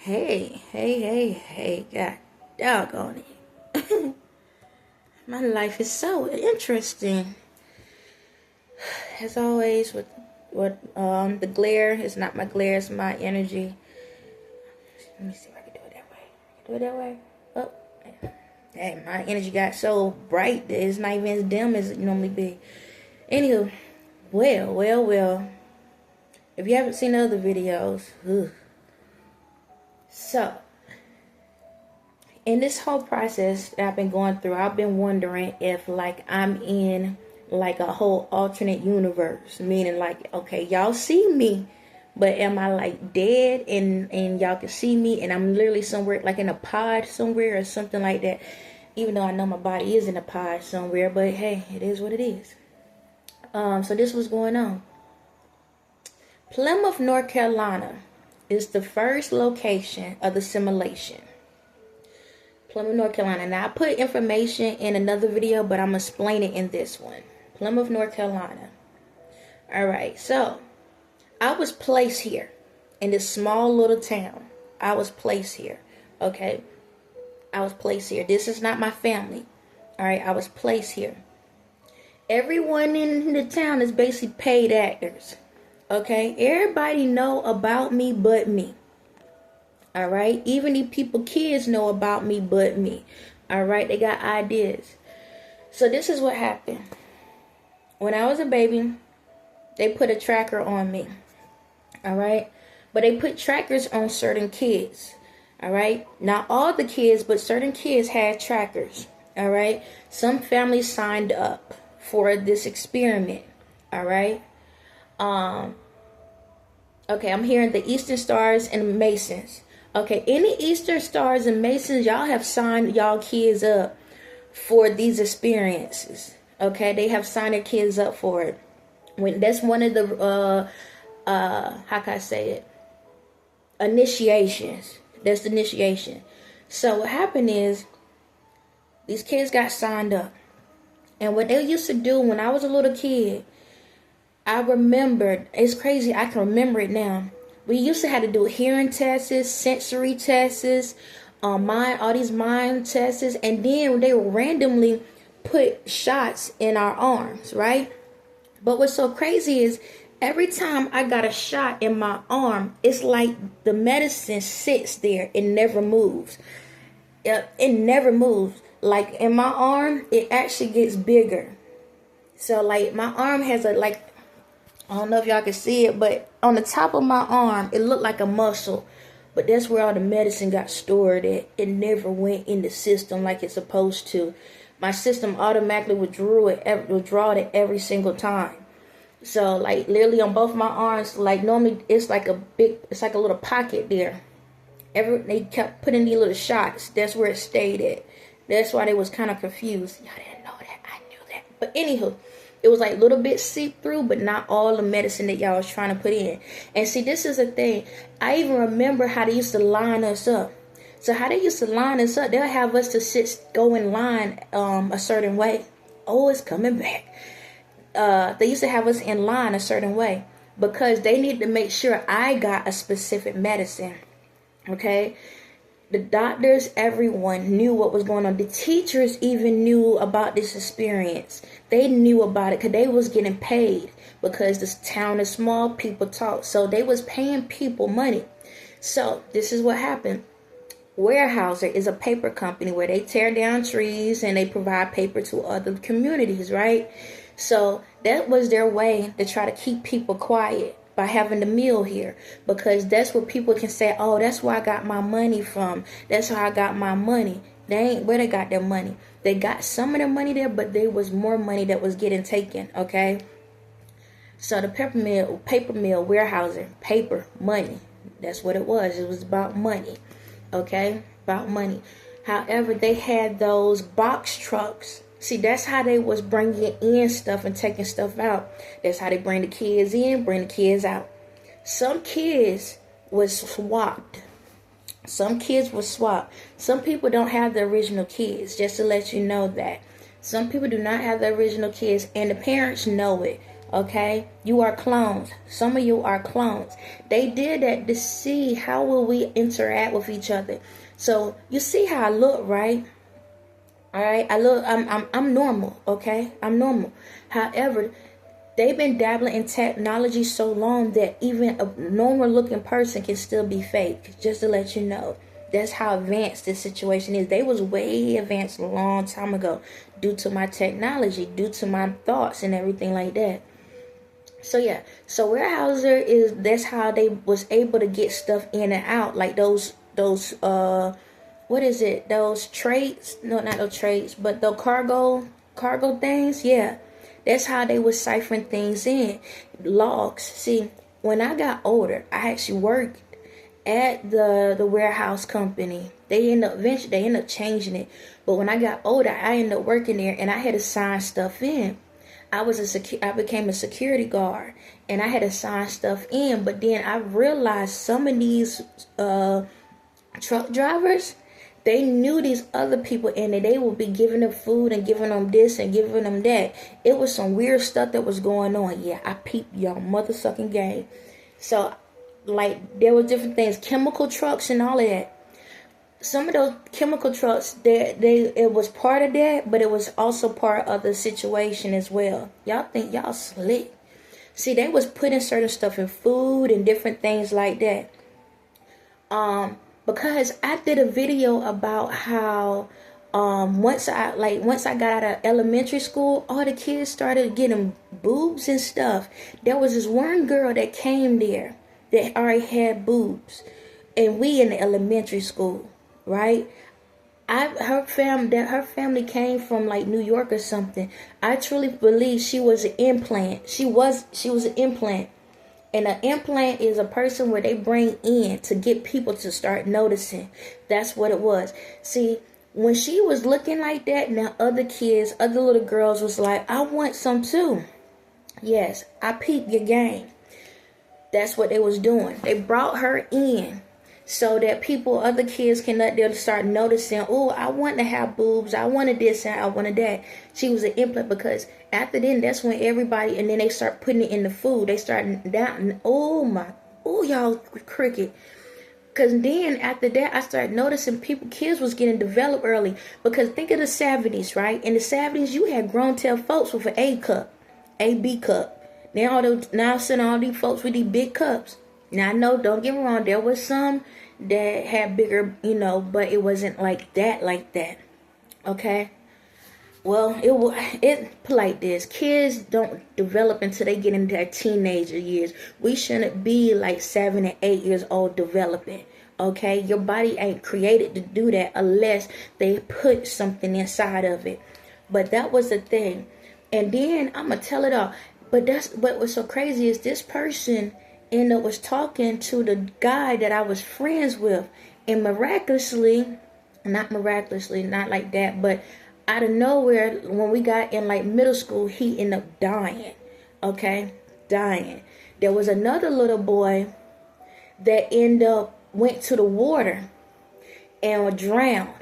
Hey, God doggone it. My life is so interesting. As always, with the glare, it's not my glare, it's my energy. Let me see if I can do it that way. Do it that way. Oh, dang, my energy got so bright that it's not even as dim as it normally be. Anywho, well. If you haven't seen other videos, so in this whole process that I've been going through, I've been wondering if I'm in a whole alternate universe, meaning okay, y'all see me, but am I dead and y'all can see me and I'm literally somewhere in a pod somewhere or something like that, even though I know my body is in a pod somewhere, but hey, it is what it is. So this was going on. Plymouth, North Carolina is the first location of the simulation. Plymouth, North Carolina. Now, I put information in another video, but I'm going to explain it in this one. Plymouth, North Carolina. All right, so I was placed here in this small little town. I was placed here, okay? I was placed here. This is not my family, all right? I was placed here. Everyone in the town is basically paid actors. Okay, everybody know about me but me. All right, even the kids know about me but me. All right, they got ideas. So this is what happened. When I was a baby, they put a tracker on me. All right, but they put trackers on certain kids. All right, not all the kids, but certain kids had trackers. All right, some families signed up for this experiment. All right. Okay, I'm hearing the Eastern Stars and Masons. Okay, any Eastern Stars and Masons, y'all have signed y'all kids up for these experiences. Okay, they have signed their kids up for it. That's one of the how can I say it? Initiations. That's the initiation. So what happened is these kids got signed up. And what they used to do when I was a little kid, I remembered, it's crazy, I can remember it now. We used to have to do hearing tests, sensory tests, all these mind tests, and then they would randomly put shots in our arms, right? But what's so crazy is every time I got a shot in my arm, it's like the medicine sits there, it never moves. It never moves. Like in my arm, it actually gets bigger. So my arm has I don't know if y'all can see it, but on the top of my arm, it looked like a muscle. But that's where all the medicine got stored at. It never went in the system like it's supposed to. My system automatically withdraw it every single time. So literally on both my arms, normally it's like a little pocket there. They kept putting these little shots. That's where it stayed at. That's why they was kind of confused. Y'all didn't know that. I knew that. But anywho, it was little bit seep through, but not all the medicine that y'all was trying to put in. And see, this is the thing. I even remember how they used to line us up. So how they used to line us up, they'll have us to go in line a certain way. Oh, it's coming back. They used to have us in line a certain way because they needed to make sure I got a specific medicine. Okay? The doctors, everyone knew what was going on. The teachers even knew about this experience. They knew about it because they was getting paid because this town is small, people talk. So they was paying people money. So this is what happened. Weyerhaeuser is a paper company where they tear down trees and they provide paper to other communities, right? So that was their way to try to keep people quiet. By having the meal here, because that's where people can say, oh, that's where I got my money from. That's how I got my money. They ain't where they got their money. They got some of their money there, but there was more money that was getting taken. Okay, so the paper mill, Weyerhaeuser, paper, money. That's what it was. It was about money. Okay, about money. However, they had those box trucks. See, that's how they was bringing in stuff and taking stuff out. That's how they bring the kids in, bring the kids out. Some kids was swapped. Some people don't have the original kids, just to let you know that. Some people do not have the original kids, and the parents know it. Okay, you are clones. Some of you are clones. They did that to see how will we interact with each other. So you see how I look, right? All right, I'm normal. Okay, I'm normal. However, they've been dabbling in technology so long that even a normal looking person can still be fake. Just to let you know, that's how advanced this situation is. They was way advanced a long time ago due to my technology, due to my thoughts and everything like that. So yeah, so Weyerhaeuser is, that's how they was able to get stuff in and out, like those what is it? Those traits? No, not those traits, but the cargo things. Yeah, that's how they was ciphering things in. Logs. See, when I got older, I actually worked at the warehouse company. They end up changing it. But when I got older, I ended up working there, and I had to sign stuff in. I became a security guard, and I had to sign stuff in. But then I realized some of these truck drivers, they knew these other people, and they would be giving them food and giving them this and giving them that. It was some weird stuff that was going on. Yeah, I peeped y'all mother sucking game. So, like, there were different things, chemical trucks and all of that. Some of those chemical trucks, it was part of that, but it was also part of the situation as well. Y'all think y'all slick. See, they was putting certain stuff in food and different things like that. Because I did a video about how once I got out of elementary school, all the kids started getting boobs and stuff. There was this one girl that came there that already had boobs, and we in the elementary school. Right, her family came from like New York or something. I truly believe she was an implant. She was an implant, and an implant is a person where they bring in to get people to start noticing. That's what it was. See, when she was looking like that, now other little girls was like, I want some too. Yes, I peeped your game. That's what they was doing. They brought her in so that other kids they'll start noticing, oh, I want to have boobs, I wanted this and I wanted that. She was an implant, because after then, that's when everybody, and then they start putting it in the food. They start down, y'all cricket. Because then after that, I started noticing kids was getting developed early. Because think of the 70s, right? In the 70s, you had grown tail folks with an B cup. Now sitting all these folks with these big cups. Now I know, don't get me wrong, there was some that had bigger, but it wasn't like that. Okay? Well, it like this. Kids don't develop until they get into their teenager years. We shouldn't be like 7 and 8 years old developing. Okay? Your body ain't created to do that unless they put something inside of it. But that was the thing. And then I'm gonna tell it all. But what was so crazy is this person was talking to the guy that I was friends with, and not like that, but out of nowhere, when we got in like middle school, he ended up dying. Okay, dying. There was another little boy that went to the water and drowned.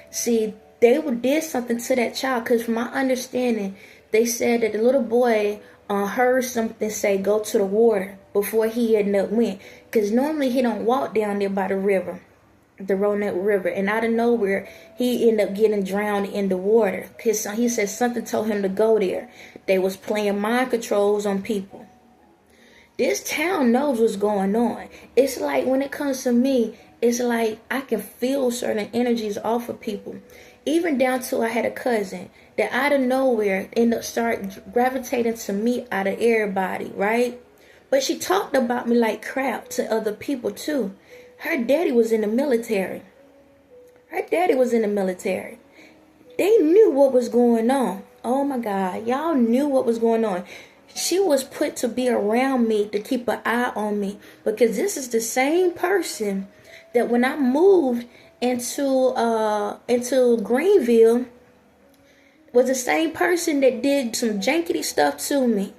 See, they did something to that child, because from my understanding, they said that the little boy heard something say, go to the water, before he ended up went. Because normally he don't walk down there by the river, the Roanoke River. And out of nowhere, he ended up getting drowned in the water. He said something told him to go there. They was playing mind controls on people. This town knows what's going on. It's like when it comes to me, it's like I can feel certain energies off of people. Even down to I had a cousin that out of nowhere ended up start gravitating to me out of everybody, right? But she talked about me like crap to other people too. Her daddy was in the military. They knew what was going on. Oh my God, y'all knew what was going on. She was put to be around me to keep an eye on me, because this is the same person that when I moved into Greenville was the same person that did some jankety stuff to me.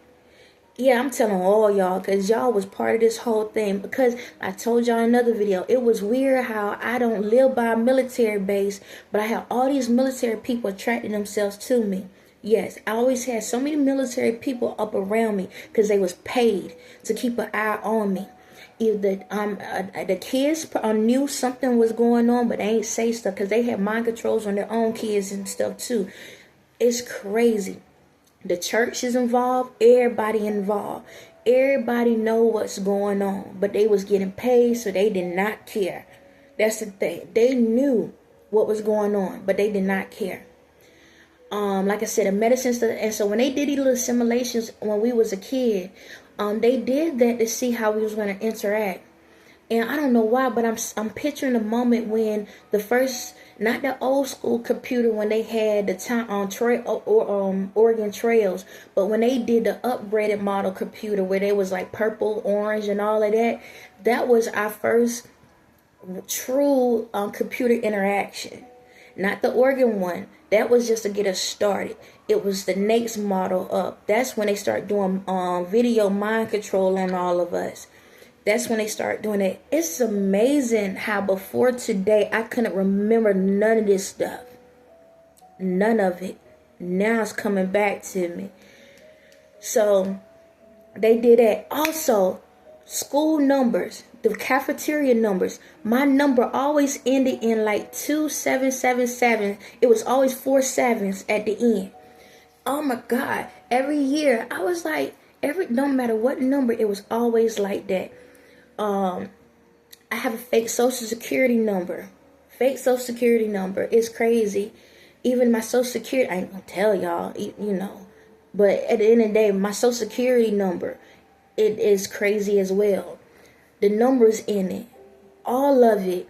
Yeah, I'm telling all y'all, because y'all was part of this whole thing. Because I told y'all in another video, it was weird how I don't live by a military base, but I have all these military people attracting themselves to me. Yes, I always had so many military people up around me because they was paid to keep an eye on me. If the kids knew something was going on, but they ain't say stuff because they had mind controls on their own kids and stuff too. It's crazy. The church is involved. Everybody involved. Everybody know what's going on, but they was getting paid, so they did not care. That's the thing. They knew what was going on, but they did not care. Like I said, the medicine stuff. And so when they did these little simulations when we was a kid, they did that to see how we was going to interact. And I don't know why, but I'm picturing the moment when the first, not the old school computer when they had the time on Oregon Trails, but when they did the upgraded model computer where they was like purple, orange, and all of that. That was our first true computer interaction. Not the Oregon one. That was just to get us started. It was the next model up. That's when they start doing video mind control on all of us. That's when they start doing it. It's amazing how before today I couldn't remember none of this stuff. None of it. Now it's coming back to me. So they did that. Also, school numbers, the cafeteria numbers. My number always ended in like 2777. It was always 4 sevens at the end. Oh my God. Every year I was like, no matter what number, it was always like that. I have a fake social security number. Fake social security number is crazy. Even my social security, I ain't gonna tell y'all, you know. But at the end of the day, my social security number, it is crazy as well. The numbers in it, all of it.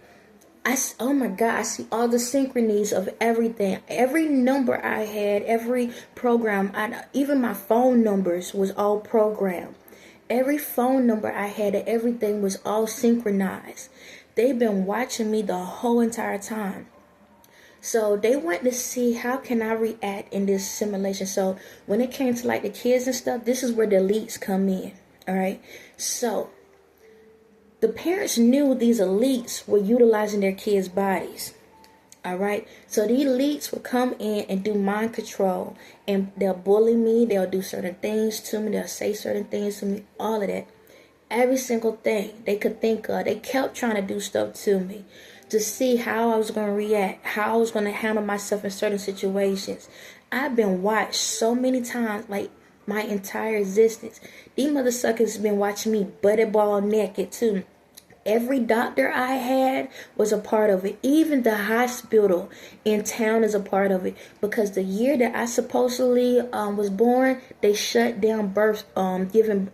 Oh my God, I see all the synchronies of everything. Every number I had, every program, even my phone numbers was all programmed. Every phone number I had, everything was all synchronized. They've been watching me the whole entire time. So they want to see how can I react in this simulation. So when it came to like the kids and stuff, this is where the elites come in. All right. So the parents knew these elites were utilizing their kids' bodies. All right. So the elites will come in and do mind control, and they'll bully me. They'll do certain things to me. They'll say certain things to me. All of that. Every single thing they could think of. They kept trying to do stuff to me to see how I was going to react, how I was going to handle myself in certain situations. I've been watched so many times, like my entire existence. These mother suckers been watching me butted ball naked too. Every doctor I had was a part of it. Even the hospital in town is a part of it. Because the year that I supposedly was born, they shut down birth, giving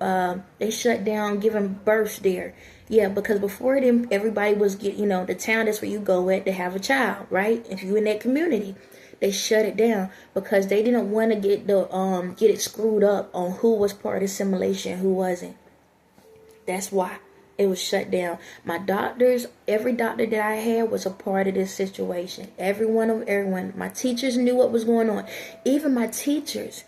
births there. Yeah, because before them, everybody was the town, that's where you go at to have a child, right? If you're in that community, they shut it down because they didn't want to get it screwed up on who was part of the simulation, who wasn't. That's why it was shut down. My doctors, every doctor that I had was a part of this situation. Everyone. My teachers knew what was going on. Even my teachers.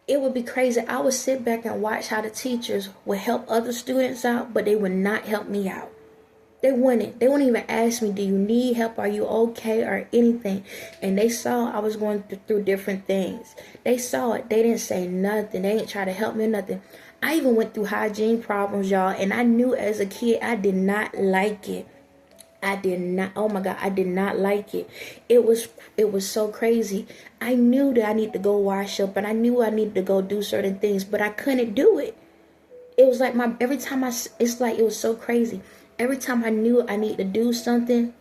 It would be crazy. I would sit back and watch how the teachers would help other students out, but they would not help me out. They wouldn't. They wouldn't even ask me, do you need help? Are you okay? Or anything. And they saw I was going through different things. They saw it. They didn't say nothing. They didn't try to help me or nothing. I even went through hygiene problems, y'all. And I knew as a kid, I did not like it. I did not. Oh my God, I did not like it. It was so crazy. I knew that I needed to go wash up, and I knew I needed to go do certain things, but I couldn't do it. It was like it's like it was so crazy. Every time I knew I needed to do something,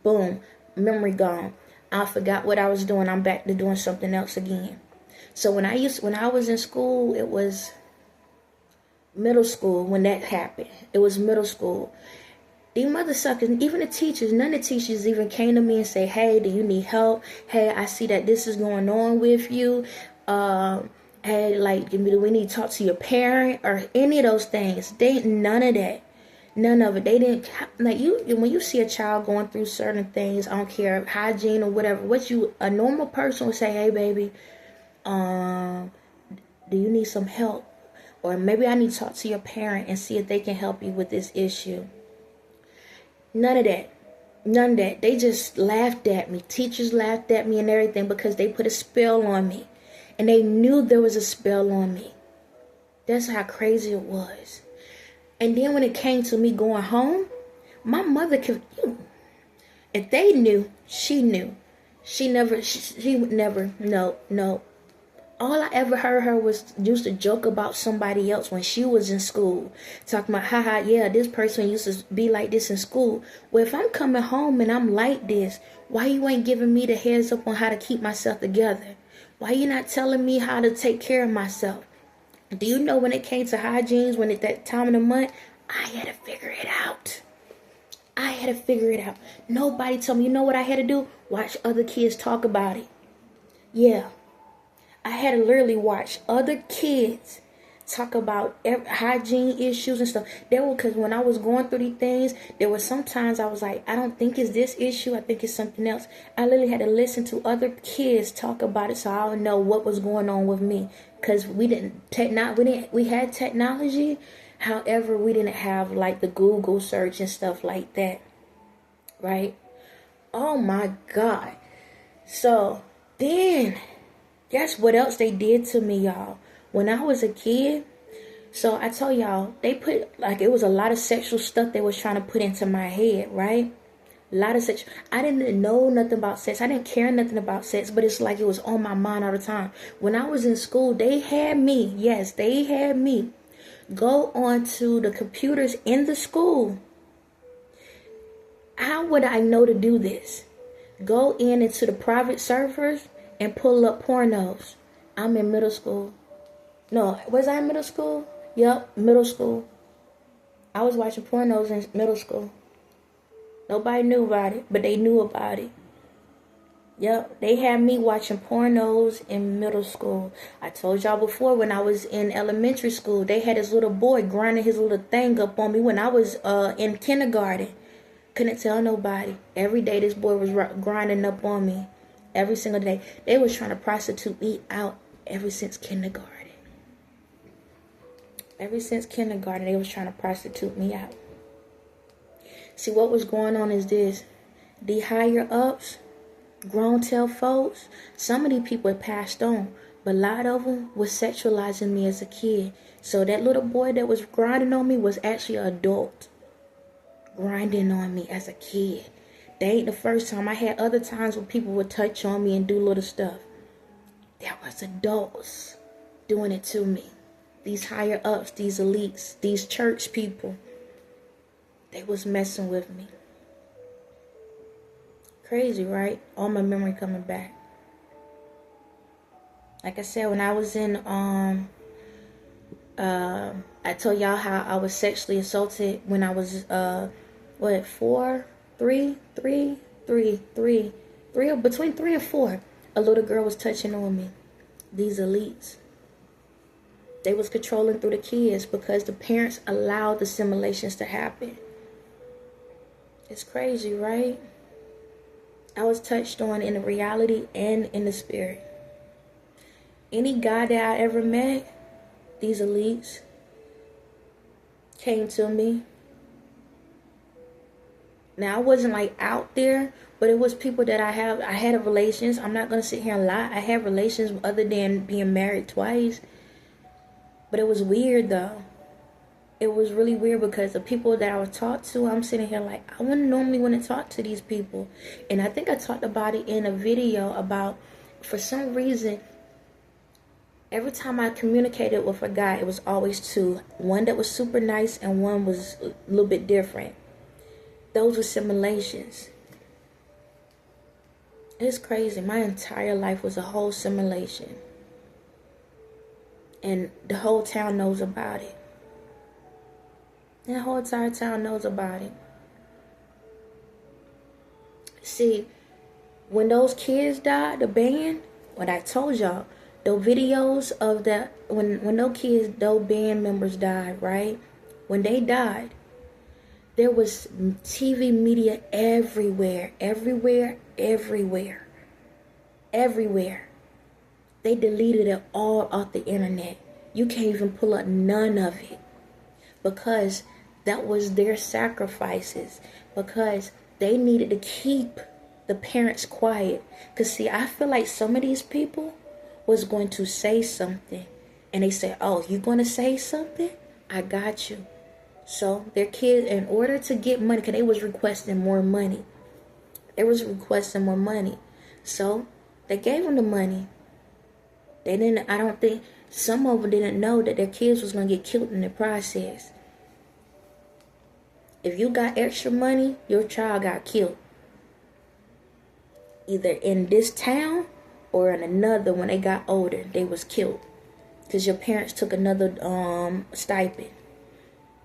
boom, memory gone. I forgot what I was doing. I'm back to doing something else again. So when I was in school, it was middle school when that happened. It was middle school. These mother suckers, even the teachers, none of the teachers even came to me and say, hey, do you need help? Hey, I see that this is going on with you. Hey, like, do we need to talk to your parent or any of those things? None of that. None of it. They didn't, like, when you see a child going through certain things, I don't care, hygiene or whatever, a normal person would say, hey, baby, do you need some help? Or maybe I need to talk to your parent and see if they can help you with this issue. None of that. None of that. They just laughed at me. Teachers laughed at me and everything because they put a spell on me. And they knew there was a spell on me. That's how crazy it was. And then when it came to me going home, my mother could, if they knew, she knew. She would never, no. All I ever heard her was used to joke about somebody else when she was in school. Talking about, haha, yeah, this person used to be like this in school. Well, if I'm coming home and I'm like this, why you ain't giving me the heads up on how to keep myself together? Why you not telling me how to take care of myself? Do you know when it came to hygiene, when at that time of the month, I had to figure it out. Nobody told me. You know what I had to do? Watch other kids talk about it. Yeah. I had to literally watch other kids talk about hygiene issues and stuff. Because when I was going through these things, there were sometimes I was like, I don't think it's this issue. I think it's something else. I literally had to listen to other kids talk about it so I would know what was going on with me. Because we had technology. However, we didn't have like the Google search and stuff like that. Right? Oh my God. So then, guess what else they did to me, y'all? When I was a kid, so I told y'all, they put, like, it was a lot of sexual stuff they was trying to put into my head, right? A lot of sex. I didn't know nothing about sex. I didn't care nothing about sex, but it's like it was on my mind all the time. When I was in school, they had me go onto the computers in the school. How would I know to do this? Go into the private servers and pull up pornos. I'm in middle school. No, was I in middle school? Yep, middle school. I was watching pornos in middle school. Nobody knew about it, but they knew about it. Yep, they had me watching pornos in middle school. I told y'all before, when I was in elementary school, they had this little boy grinding his little thing up on me when I was in kindergarten. Couldn't tell nobody. Every day this boy was grinding up on me. Every single day. They was trying to prostitute me out ever since kindergarten. Ever since kindergarten, they was trying to prostitute me out. See, what was going on is this. The higher ups, grown tail folks, some of these people had passed on, but a lot of them was sexualizing me as a kid. So that little boy that was grinding on me was actually an adult grinding on me as a kid. They ain't the first time. I had other times when people would touch on me and do little stuff. There was adults doing it to me. These higher ups, these elites, these church people, they was messing with me. Crazy, right? All my memory coming back. Like I said, when I was in, I told y'all how I was sexually assaulted when I was, between 3 and 4. A little girl was touching on me. These elites. They was controlling through the kids because the parents allowed the simulations to happen. It's crazy, right? I was touched on in the reality and in the spirit. Any guy that I ever met, these elites came to me. Now, I wasn't like out there, but it was people that I had relations. I'm not going to sit here and lie. I had relations other than being married twice. But it was weird though. It was really weird because the people that I was taught to, I'm sitting here like, I wouldn't normally want to talk to these people. And I think I talked about it in a video about, for some reason, every time I communicated with a guy, it was always two. One that was super nice and one was a little bit different. Those were simulations. It's crazy. My entire life was a whole simulation. And the whole town knows about it. And the whole entire town knows about it. See, when those kids died, the band, what I told y'all, the videos of that, when those kids, those band members died, right? When they died, there was TV media everywhere. They deleted it all off the internet. You can't even pull up none of it. Because that was their sacrifices. Because they needed to keep the parents quiet. Because see, I feel like some of these people was going to say something. And they said, oh, you going to say something? I got you. So their kids, in order to get money, because they was requesting more money. So they gave them the money. They didn't, I don't think, some of them didn't know that their kids was going to get killed in the process. If you got extra money, your child got killed. Either in this town or in another. When they got older, they was killed. Because your parents took another stipend.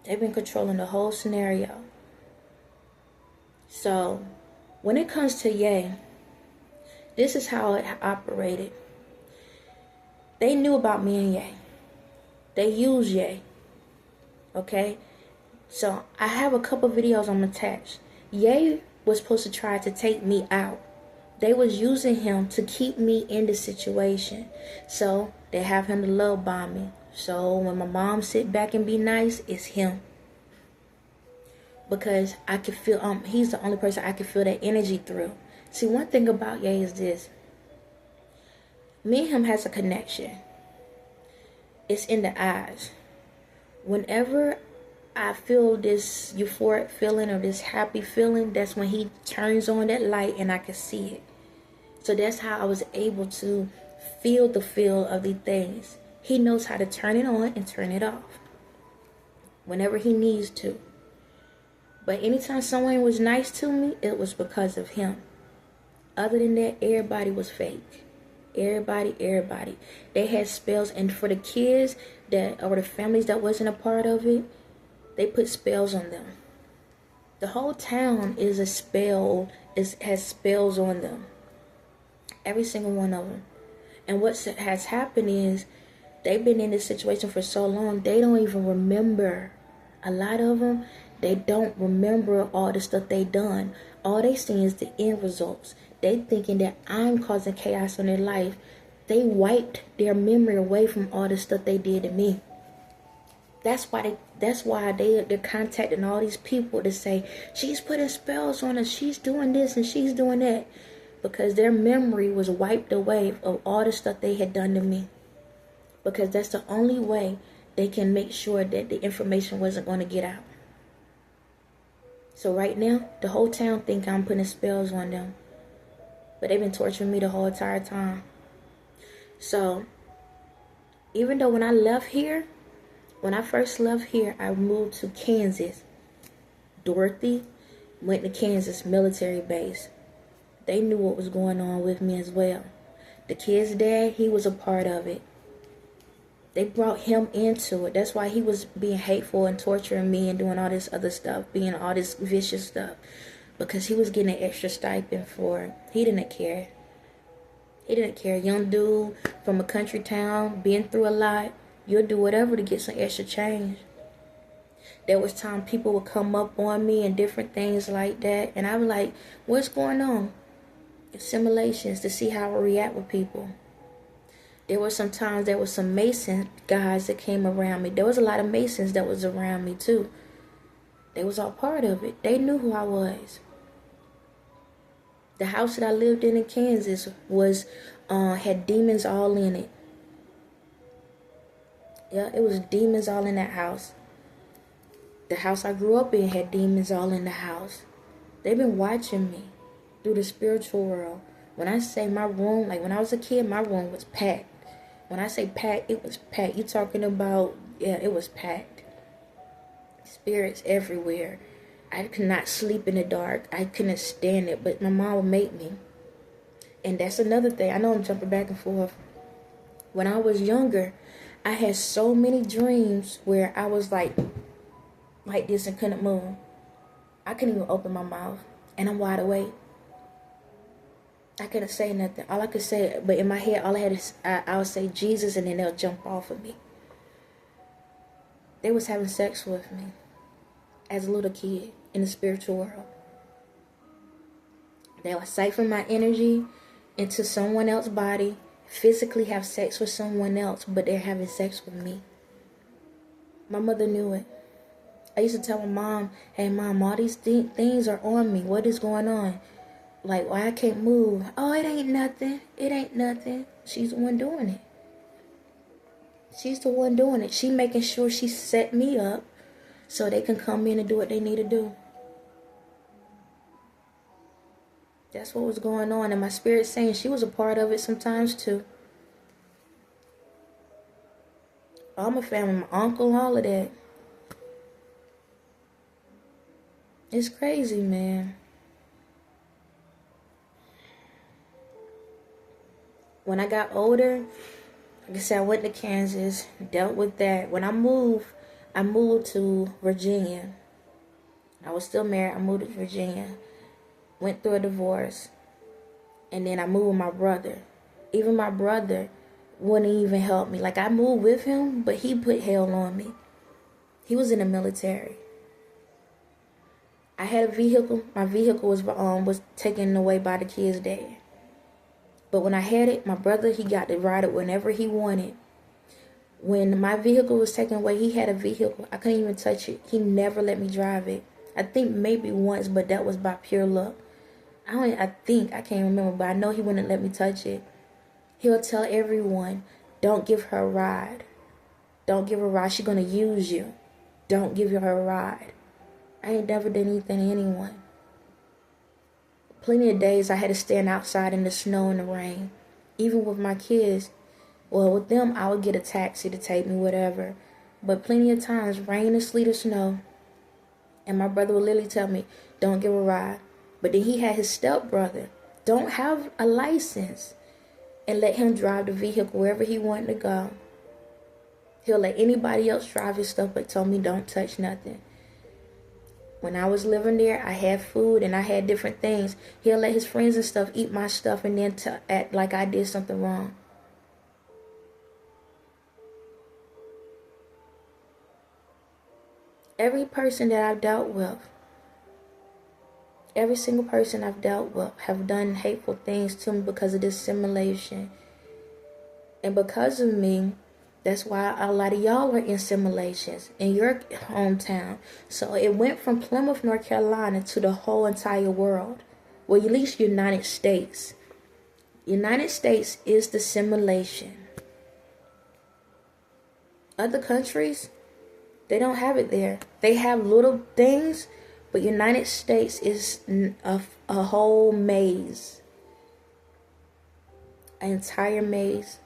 They've been controlling the whole scenario. So, when it comes to Ye, this is how it operated. They knew about me and Ye. They used Ye. Okay? So, I have a couple videos I'm attached. Ye was supposed to try to take me out. They was using him to keep me in the situation. So, they have him to love bomb me. So, when my mom sit back and be nice, it's him. Because I could feel, he's the only person I could feel that energy through. See, one thing about Ye is this. Me and him has a connection. It's in the eyes. Whenever I feel this euphoric feeling or this happy feeling, that's when he turns on that light and I can see it. So that's how I was able to feel the feel of these things. He knows how to turn it on and turn it off whenever he needs to. But anytime someone was nice to me, it was because of him. Other than that, everybody was fake. Everybody. They had spells, and for the kids that, or the families that wasn't a part of it, they put spells on them. The whole town is a spell, has spells on them. Every single one of them. And what has happened is, they've been in this situation for so long, they don't even remember. A lot of them, they don't remember all the stuff they done. All they see is the end results. They thinking that I'm causing chaos in their life. They wiped their memory away from all the stuff they did to me. That's why they're contacting all these people to say, she's putting spells on us, she's doing this and she's doing that. Because their memory was wiped away of all the stuff they had done to me. Because that's the only way they can make sure that the information wasn't going to get out. So right now, the whole town think I'm putting spells on them. But they've been torturing me the whole entire time. So, even though when I first left here, I moved to Kansas. Dorothy went to Kansas military base. They knew what was going on with me as well. The kid's dad, he was a part of it. They brought him into it. That's why he was being hateful and torturing me and doing all this other stuff, being all this vicious stuff. Because he was getting an extra stipend for it. He didn't care. Young dude from a country town, been through a lot. You'll do whatever to get some extra change. There was time people would come up on me and different things like that. And I was like, what's going on? Simulations to see how I react with people. There were some times there was some Mason guys that came around me. There was a lot of Masons that was around me too. They was all part of it. They knew who I was. The house that I lived in Kansas was had demons all in it. Yeah, it was demons all in that house. The house I grew up in had demons all in the house. They've been watching me through the spiritual world. When I say my room, like when I was a kid, my room was packed. When I say packed, it was packed. You talking about, yeah, it was packed. Spirits everywhere. I could not sleep in the dark. I couldn't stand it, but my mom would make me. And that's another thing. I know I'm jumping back and forth. When I was younger, I had so many dreams where I was like this and couldn't move. I couldn't even open my mouth, and I'm wide awake. I couldn't say nothing. All I could say, but in my head, all I had is, I would say Jesus, and then they'll jump off of me. They was having sex with me as a little kid in the spiritual world. They would siphon my energy into someone else's body, physically have sex with someone else, but they're having sex with me. My mother knew it. I used to tell my mom, hey mom, all these things are on me. What is going on? Like, why I can't move? Oh, it ain't nothing. It ain't nothing. She's the one doing it. She's the one doing it. She making sure she set me up so they can come in and do what they need to do. That's what was going on. And my spirit saying she was a part of it sometimes too. All my family, my uncle, all of that. It's crazy, man. When I got older, like I said, I went to Kansas, dealt with that. When I moved to Virginia. I was still married. I moved to Virginia. Went through a divorce. And then I moved with my brother. Even my brother wouldn't even help me. Like, I moved with him, but he put hell on me. He was in the military. I had a vehicle. My vehicle was taken away by the kid's dad. But when I had it, my brother, he got to ride it whenever he wanted. When my vehicle was taken away, he had a vehicle. I couldn't even touch it. He never let me drive it. I think maybe once, but that was by pure luck. I can't remember, but I know he wouldn't let me touch it. He'll tell everyone, don't give her a ride. Don't give her a ride. She's going to use you. Don't give her a ride. I ain't never done anything to anyone. Plenty of days I had to stand outside in the snow and the rain. Even with my kids. Well, with them, I would get a taxi to take me, whatever. But plenty of times, rain and sleet or snow. And my brother would literally tell me, don't give a ride. But then he had his stepbrother. Don't have a license. And let him drive the vehicle wherever he wanted to go. He'll let anybody else drive his stuff, but told me don't touch nothing. When I was living there, I had food and I had different things. He'll let his friends and stuff eat my stuff and then act like I did something wrong. Every person that I've dealt with, every single person I've dealt with have done hateful things to me because of this simulation. And because of me, that's why a lot of y'all are in simulations in your hometown. So it went from Plymouth, North Carolina to the whole entire world. Well, at least United States. United States is the simulation. Other countries, they don't have it there. They have little things, but United States is a whole maze. An entire maze.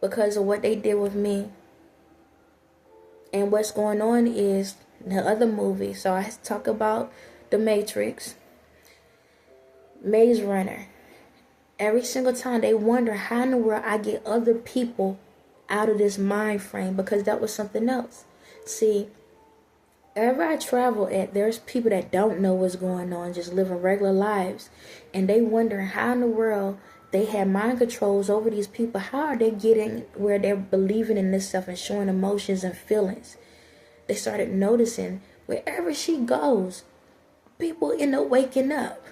Because of what they did with me. And what's going on is the other movie. So I talk about The Matrix, Maze Runner. Every single time they wonder how in the world I get other people out of this mind frame, because that was something else. See, wherever I travel at, there's people that don't know what's going on, just living regular lives. And they wonder how in the world they have mind controls over these people. How are they getting where they're believing in this stuff and showing emotions and feelings? They started noticing wherever she goes, people end up waking up.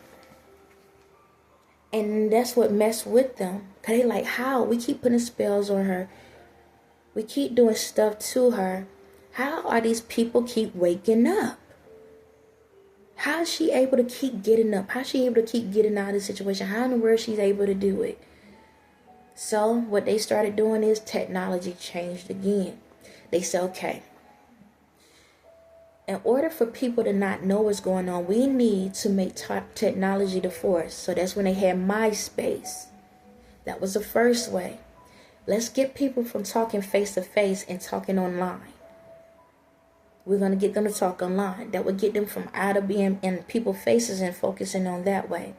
And that's what messed with them. Because they like, how? We keep putting spells on her. We keep doing stuff to her. How are these people keep waking up? How is she able to keep getting up? How is she able to keep getting out of the situation? How in the world she's able to do it? So what they started doing is technology changed again. They said, okay, in order for people to not know what's going on, we need to make technology the force. So that's when they had MySpace. That was the first way. Let's get people from talking face to face and talking online. We're going to get them to talk online. That would get them from out of being in people's faces and focusing on that way.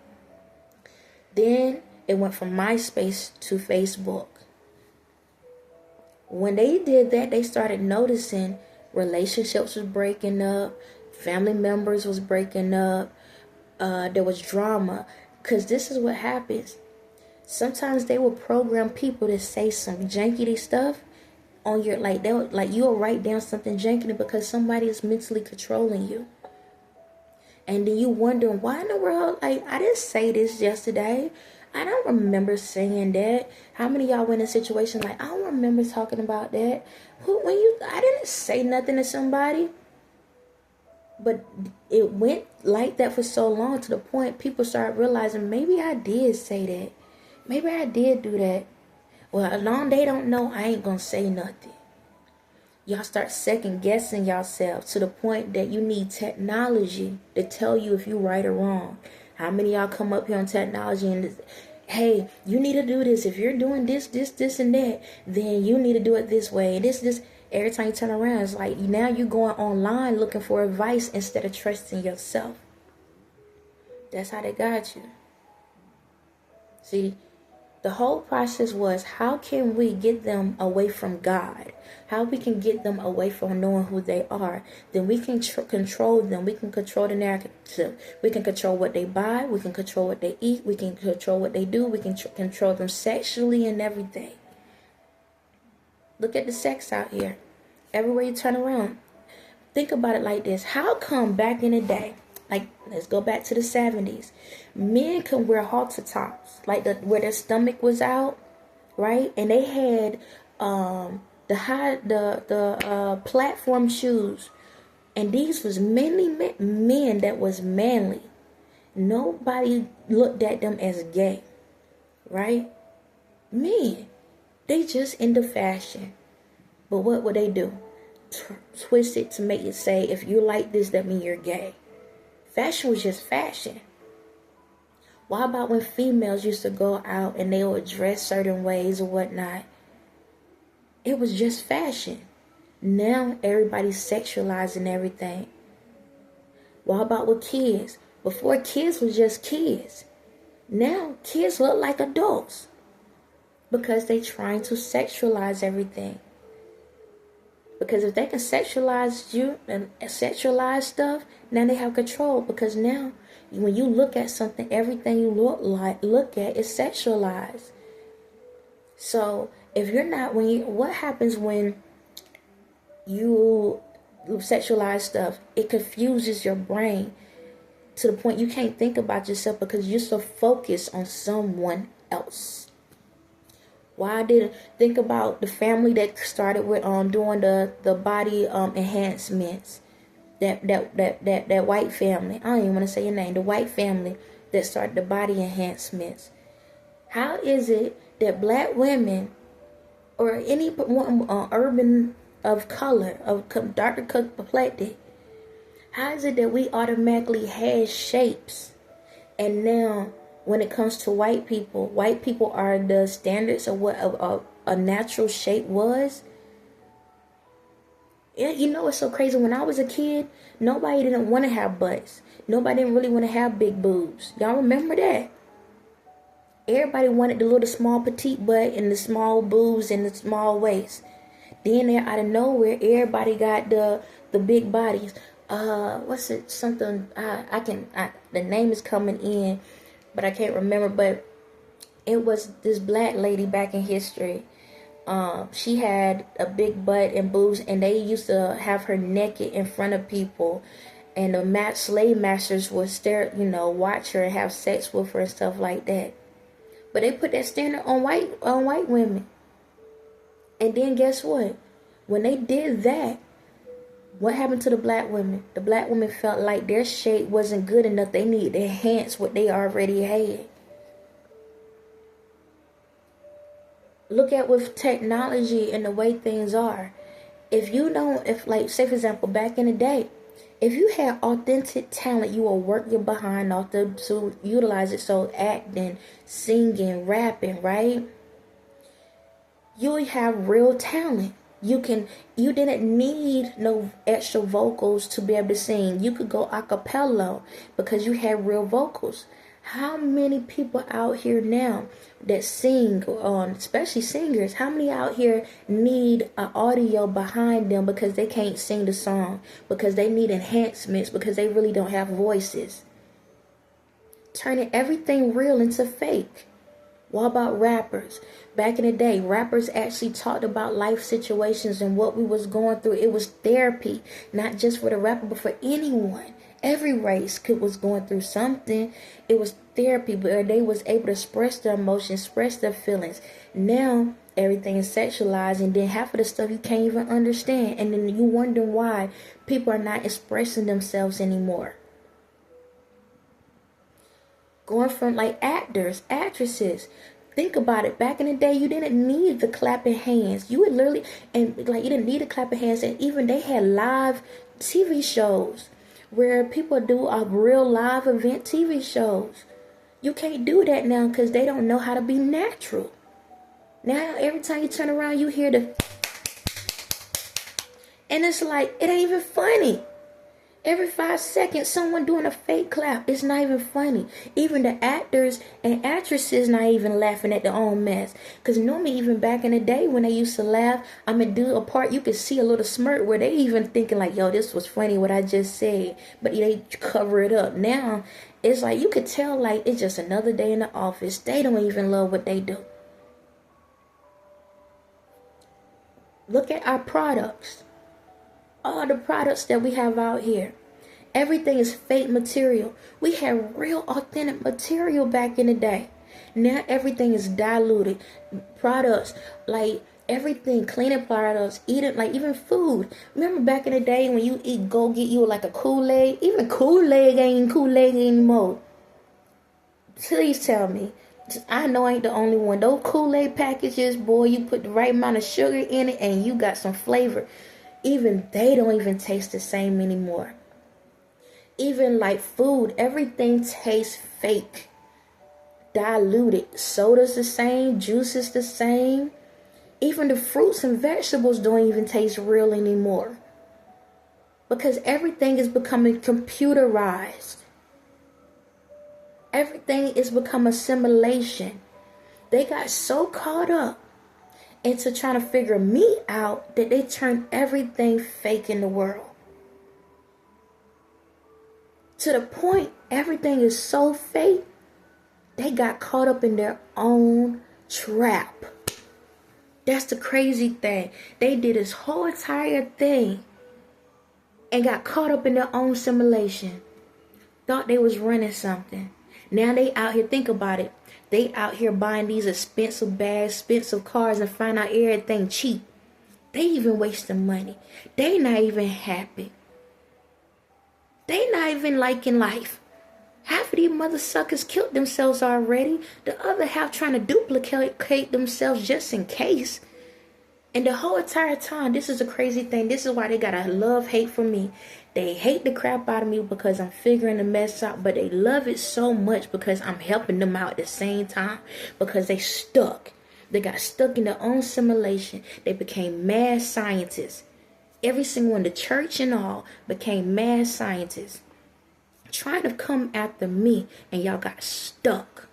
Then it went from MySpace to Facebook. When they did that, they started noticing relationships was breaking up. Family members was breaking up. There was drama. Because this is what happens. Sometimes they will program people to say some janky stuff on your, you'll write down something janky because somebody is mentally controlling you. And then you wondering, why in the world, I didn't say this yesterday. I don't remember saying that. How many of y'all went in a situation like, I don't remember talking about that. I didn't say nothing to somebody. But it went like that for so long, to the point people started realizing, maybe I did say that. Maybe I did do that. Well, as long as they don't know, I ain't gonna say nothing. Y'all start second guessing yourselves to the point that you need technology to tell you if you right or wrong. How many of y'all come up here on technology and, hey, you need to do this. If you're doing this, and that, then you need to do it this way. This. Every time you turn around, it's like now you're going online looking for advice instead of trusting yourself. That's how they got you. See, the whole process was, how can we get them away from God? How we can get them away from knowing who they are? Then we can control them. We can control the narrative. We can control what they buy. We can control what they eat. We can control what they do. We can control them sexually and everything. Look at the sex out here. Everywhere you turn around. Think about it like this. How come back in the day, like, let's go back to the 70s, men could wear halter tops, like where their stomach was out, right? And they had the platform shoes, and these was mainly men that was manly. Nobody looked at them as gay, right? Men, they just into fashion. But what would they do? Twist it to make it say, if you like this, that means you're gay. Fashion was just fashion. Why about when females used to go out and they would dress certain ways or whatnot? It was just fashion. Now everybody's sexualizing everything. Why about with kids? Before, kids was just kids. Now kids look like adults because they trying to sexualize everything. Because if they can sexualize you and sexualize stuff, now they have control. Because now, when you look at something, everything you look at is sexualized. So if you're not, what happens when you sexualize stuff? It confuses your brain to the point you can't think about yourself because you're so focused on someone else. Why did think about the family that started with doing the body enhancements? That white family. I don't even want to say your name. The white family that started the body enhancements. How is it that black women or any urban of color, of darker complected, how is it that we automatically had shapes, and now when it comes to white people are the standards of what a natural shape was? You know, it's so crazy. When I was a kid, nobody didn't want to have butts. Nobody didn't really want to have big boobs. Y'all remember that? Everybody wanted the little small petite butt and the small boobs and the small waist. Then there, out of nowhere, everybody got the big bodies. What's it? Something the name is coming in, but I can't remember. But it was this black lady back in history. She had a big butt and boobs, and they used to have her naked in front of people, and the slave masters would watch her and have sex with her and stuff like that. But they put that standard on white women. And then guess what? When they did that, what happened to the black women? The black women felt like their shape wasn't good enough. They needed to enhance what they already had. Look at with technology and the way things are. Say for example, back in the day, if you had authentic talent, you will work your behind off to utilize it. So acting, singing, rapping, right? You have real talent. You didn't need no extra vocals to be able to sing. You could go a cappella because you had real vocals. How many people out here now that sing, especially singers, how many out here need an audio behind them because they can't sing the song, because they need enhancements, because they really don't have voices? Turning everything real into fake. What about rappers? Back in the day, rappers actually talked about life situations and what we was going through. It was therapy, not just for the rapper, but for anyone. Every race was going through something. It was therapy where they was able to express their emotions, express their feelings. Now, Everything is sexualized, and then half of the stuff you can't even understand, and then you wondering why people are not expressing themselves anymore. Going from like actors, actresses. Think about it. Back in the day, you didn't need the clapping hands. You would literally, and like you didn't need the clapping hands, and even they had live TV shows where people do a real live event TV shows. You can't do that now because they don't know how to be natural. Now, every time you turn around, you hear the... And it's like, it ain't even funny. Every 5 seconds, someone doing a fake clap. It's not even funny. Even the actors and actresses not even laughing at their own mess. Because normally, even back in the day when they used to laugh, do a part, you could see a little smirk where they even thinking like, yo, this was funny what I just said. But they cover it up. Now, it's like, you could tell like it's just another day in the office. They don't even love what they do. Look at our products. All the products that we have out here. Everything is fake material. We had real authentic material back in the day. Now everything is diluted. Products, like everything, cleaning products, eating, like even food. Remember back in the day when you go get you like a Kool-Aid? Even Kool-Aid ain't Kool-Aid anymore. Please tell me. I know I ain't the only one. Those Kool-Aid packages, boy, you put the right amount of sugar in it and you got some flavor. Even they don't even taste the same anymore. Even like food, everything tastes fake. Diluted. Soda's the same. Juice is the same. Even the fruits and vegetables don't even taste real anymore. Because everything is becoming computerized. Everything is become a simulation. They got so caught up into trying to figure me out that they turned everything fake in the world. To the point everything is so fake, they got caught up in their own trap. That's the crazy thing. They did this whole entire thing and got caught up in their own simulation. Thought they was running something. Now they out here, think about it. They out here buying these expensive bags, expensive cars, and find out everything cheap. They even wasting money. They not even happy. They not even liking life. Half of these mother suckers killed themselves already. The other half trying to duplicate themselves just in case. And the whole entire time, this is a crazy thing. This is why they got a love-hate for me. They hate the crap out of me because I'm figuring the mess out. But they love it so much because I'm helping them out at the same time. Because they stuck. They got stuck in their own simulation. They became mad scientists. Every single one, the church and all, became mad scientists. Trying to come after me. And y'all got stuck.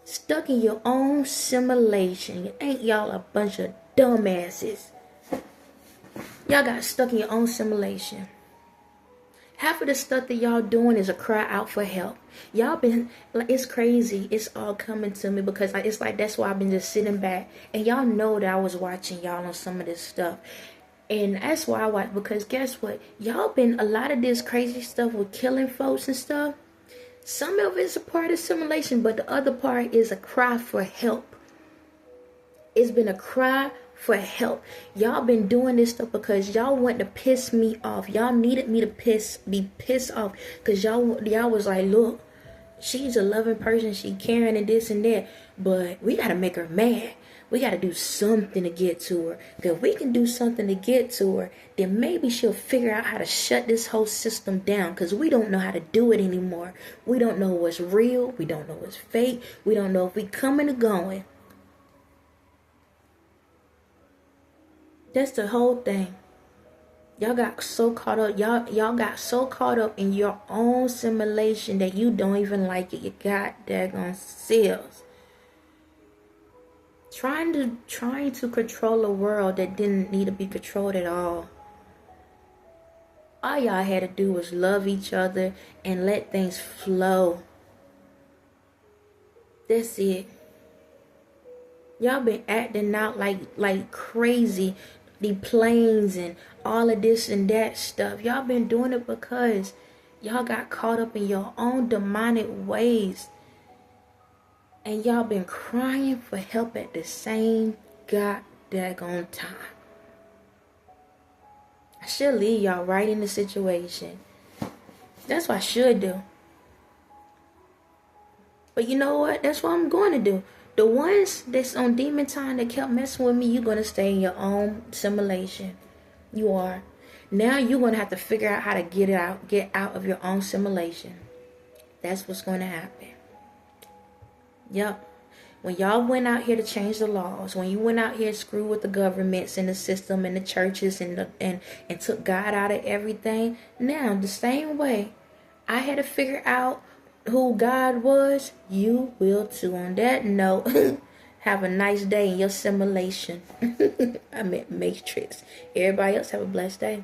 Stuck in your own simulation. Ain't y'all a bunch of dumbasses? Y'all got stuck in your own simulation. Half of the stuff that y'all doing is a cry out for help. Y'all been, like, it's crazy. It's all coming to me because it's like that's why I've been just sitting back. And y'all know that I was watching y'all on some of this stuff. And that's why I watch, because guess what? Y'all been, a lot of this crazy stuff with killing folks and stuff. Some of it's a part of simulation, but the other part is a cry for help. It's been a cry for help. Y'all been doing this stuff because y'all want to piss me off. Y'all needed me to be pissed off because y'all was like, look, she's a loving person, she caring and this and that, but we gotta make her mad. We gotta do something to get to her. Because if we can do something to get to her, then maybe she'll figure out how to shut this whole system down. Because we don't know how to do it anymore. We don't know what's real. We don't know what's fake. We don't know if we coming or going. That's the whole thing. Y'all got so caught up. Y'all got so caught up in your own simulation that you don't even like it. You got daggone selves. Trying to control a world that didn't need to be controlled at all. All y'all had to do was love each other and let things flow. That's it. Y'all been acting out like crazy. The planes and all of this and that stuff. Y'all been doing it because y'all got caught up in your own demonic ways. And y'all been crying for help at the same goddamn time. I should leave y'all right in the situation. That's what I should do. But you know what? That's what I'm going to do. The ones that's on demon time that kept messing with me, you're going to stay in your own simulation. You are. Now you're going to have to figure out how to get out of your own simulation. That's what's going to happen. Yep. When y'all went out here to change the laws, when you went out here to screw with the governments and the system and the churches and took God out of everything, now the same way I had to figure out who God was, you will too. On that note, have a nice day in your simulation. I meant matrix. Everybody else have a blessed day.